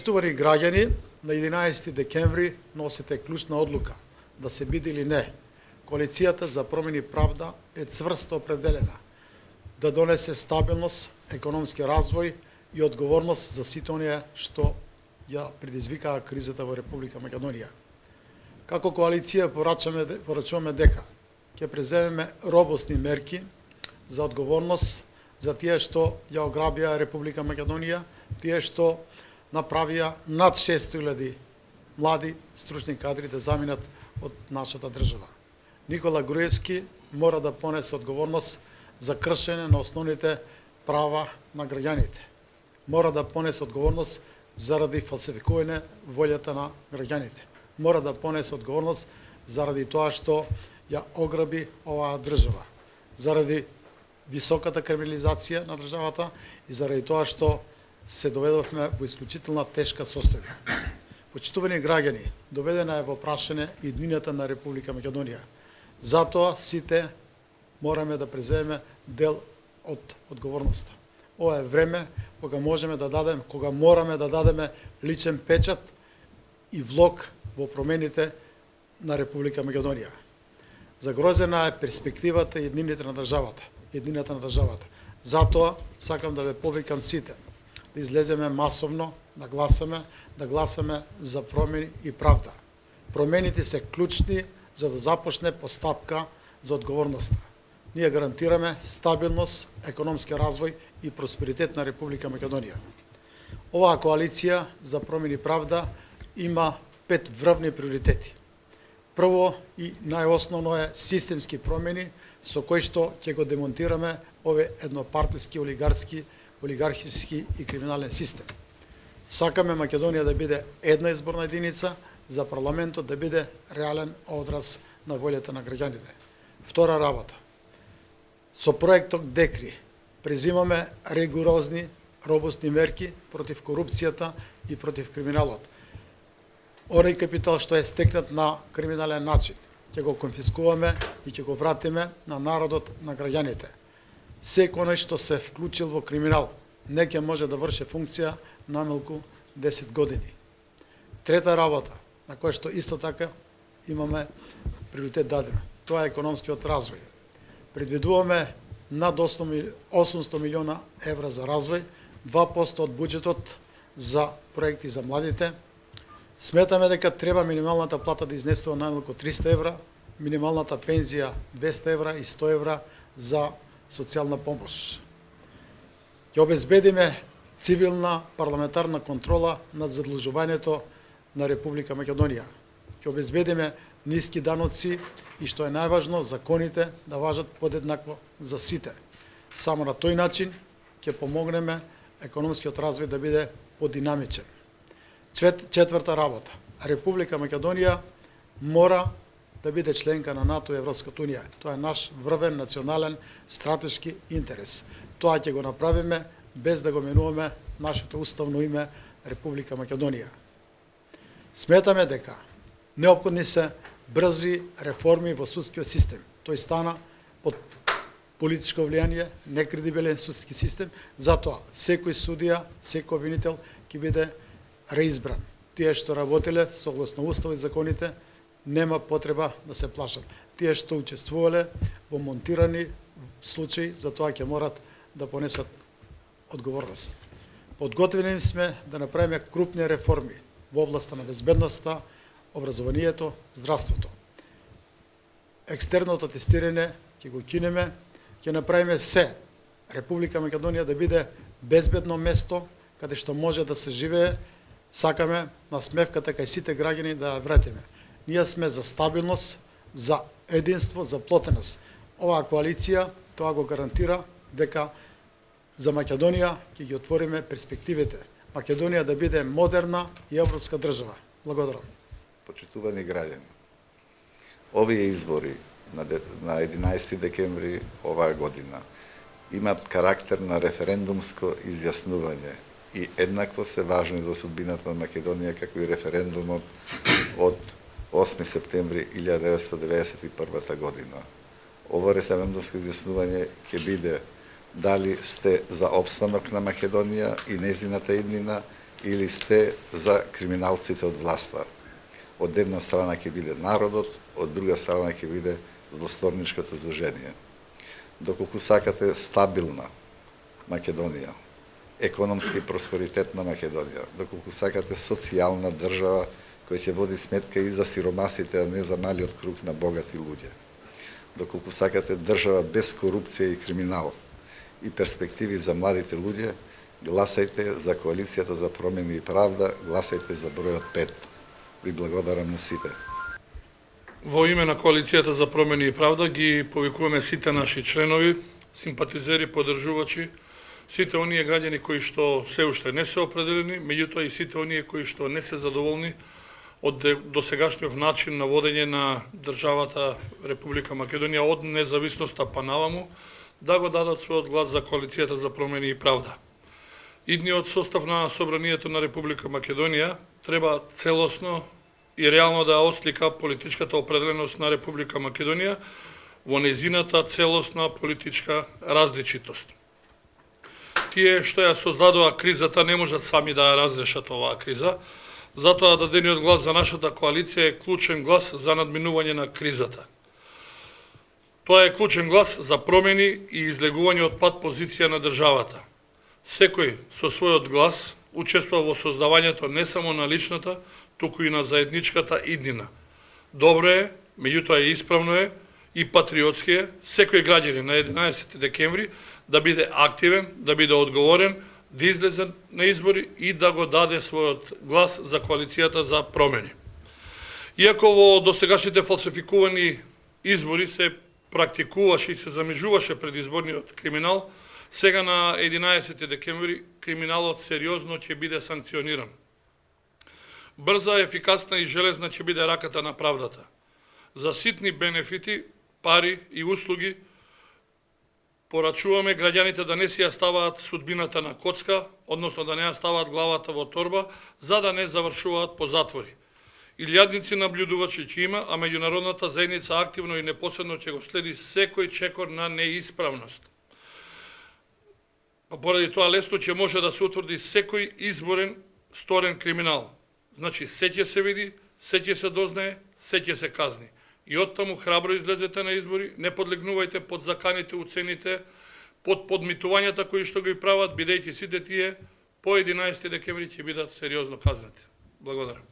Почитувани граѓани, на 11 декември носите клучна одлука да се биде или не. Коалицијата за промени и правда е цврсто определена да донесе стабилност, економски развој и одговорност за сите оние што ја предизвикаа кризата во Република Македонија. Како коалиција порачуваме дека ќе преземеме робусни мерки за одговорност за тие што ја ограбија Република Македонија, тие што направија над 600.000 млади стручни кадри да заминат од нашата држава. Никола Груевски мора да понесе одговорност за кршење на основните права на граѓаните. Мора да понесе одговорност заради фалсификување волјата на граѓаните. Мора да понесе одговорност заради тоа што ја ограби оваа држава, заради високата криминализација на државата и заради тоа што се доведовме во исклучителна тешка состојба. Почитувани граѓани, доведена е во прашање иднината на Република Македонија. Затоа сите мораме да преземеме дел од одговорноста. Ова е време кога мораме да дадеме личен печат и влог во промените на Република Македонија. Загрозена е перспективата и еднината на државата. Затоа сакам да ве повикам сите да излеземе масовно, да гласаме за промени и правда. Промените се клучни за да започне постапка за одговорноста. Ние гарантираме стабилност, економски развој и просперитет на Република Македонија. Оваа коалиција за промени и правда има 5 врвни приоритети. Прво и најосновно е системски промени со кои што ќе го демонтираме овој еднопартиски, олигархиски и криминален систем. Сакаме Македонија да биде една изборна единица, за парламентот да биде реален одраз на волјата на граѓаните. Втора работа. Со проектот ДЕКРИ презимаме ригорозни, робусни мерки против корупцијата и против криминалот. Оној капитал што е стекнат на криминален начин, ќе го конфискуваме и ќе го вратиме на народот, на граѓаните. Секој оној што се вклучил во криминал не ќе може да врши функција намалку 10 години. Трета работа, на која што исто така имаме приоритет дадеме, тоа е економскиот развој. Предвидуваме над 800 милиона евра за развој, 2% од буџетот за проекти за младите. Сметаме дека треба минималната плата да изнесува најмалку 300 евра, минималната пензија 200 евра и 100 евра за социјална помош. Ќе обезбедиме цивилна парламентарна контрола над задлужувањето на Република Македонија. Ќе обезбедиме ниски даноци и што е најважно, законите да важат подеднакво за сите. Само на тој начин ќе помогнеме економскиот развој да биде подинамичен. Четврта работа. Република Македонија мора да биде членка на НАТО и Европската унија. Тоа е наш врвен национален стратешки интерес. Тоа ќе го направиме без да го менуваме нашето уставно име Република Македонија. Сметаме дека неопходни се брзи реформи во судскиот систем. Тој стана под политичко влијание, некредибилен судски систем, затоа секој судија, секој обвинител ќе биде реизбран. Тие што работеле согласно уставот и законите нема потреба да се плашат. Тие што учествувале во монтирани случаи, за тоа ќе морат да понесат одговорност. Подготвени сме да направиме крупни реформи во областа на безбедноста, образованието, здравството. Екстерното тестирање ќе го кинеме, ќе направиме се Република Македонија да биде безбедно место каде што може да се живее. Сакаме насмевката кај сите граѓани да ја вратиме. Ние сме за стабилност, за единство, за плотеност. Оваа коалиција тоа го гарантира дека за Македонија ќе ги отвориме перспективите. Македонија да биде модерна и европска држава. Благодарам. Почитувани граѓани, овие избори на 11 декември оваа година имат карактер на референдумско изјаснување и еднакво се важни за судбината на Македонија како и референдумот од 8 септември 1991 година. Ово референдумско изјаснување ќе биде дали сте за опстанок на Македонија и незината иднина или сте за криминалците од власта. Од една страна ќе биде народот, од друга страна ќе биде злосторничкото зложение. Доколку сакате стабилна Македонија, економски просперитет на Македонија, доколку сакате социјална држава која ќе води сметка и за сиромасите, а не за малиот круг на богати луѓе, доколку сакате држава без корупција и криминал и перспективи за младите луѓе, гласајте за Коалицијата за промени и правда, гласајте за бројот 5. Ви благодарам на сите. Во име на Коалицијата за промени и правда ги повикуваме сите наши членови, симпатизери, поддржувачи, сите оние граѓани кои што се уште не се определени, меѓутоа и сите оние кои што не се задоволни од досегашниот начин на водење на државата Република Македонија од независноста па наваму, да го дадат својот глас за Коалицијата за промени и правда. Идниот состав на Собранието на Република Македонија треба целосно и реално да ослика политичката определеност на Република Македонија во нејзината целосна политичка различитост. Тие што ја создадоа кризата не можат сами да ја разрешат оваа криза, затоа дадениот глас за нашата коалиција е клучен глас за надминување на кризата. Тоа е клучен глас за промени и излегување од пат позиција на државата. Секој со својот глас учествува во создавањето не само на личната, туку и на заедничката иднина. Добро е, меѓутоа и исправно е и патриотски е секој граѓанин на 11 декември да биде активен, да биде одговорен, да излезе на избори и да го даде својот глас за Коалицијата за промени. Иако во досегашните фалсификувани избори се практикуваше и се замижуваше предизборниот криминал, сега на 11 декември криминалот сериозно ќе биде санкциониран. Брза, ефикасна и железна ќе биде раката на правдата. За ситни бенефити, пари и услуги порачуваме граѓаните да не си ја ставаат судбината на коцка, односно да не ја ставаат главата во торба, за да не завршуваат по затвори. Илјадници наблюдувачи ќе има, а меѓународната заедница активно и непосредно ќе го следи секој чекор на неисправност. Поради тоа лесно ќе може да се утврди секој изборен сторен криминал. Значи, се ќе се види, се ќе се дознае, се ќе се казни. И оттаму храбро излезете на избори, не подлегнувајте под заканите, уцените, под подмитувањата кои што ги прават, бидејќи сите тие по 11 декември ќе бидат сериозно казнати. Благодарам.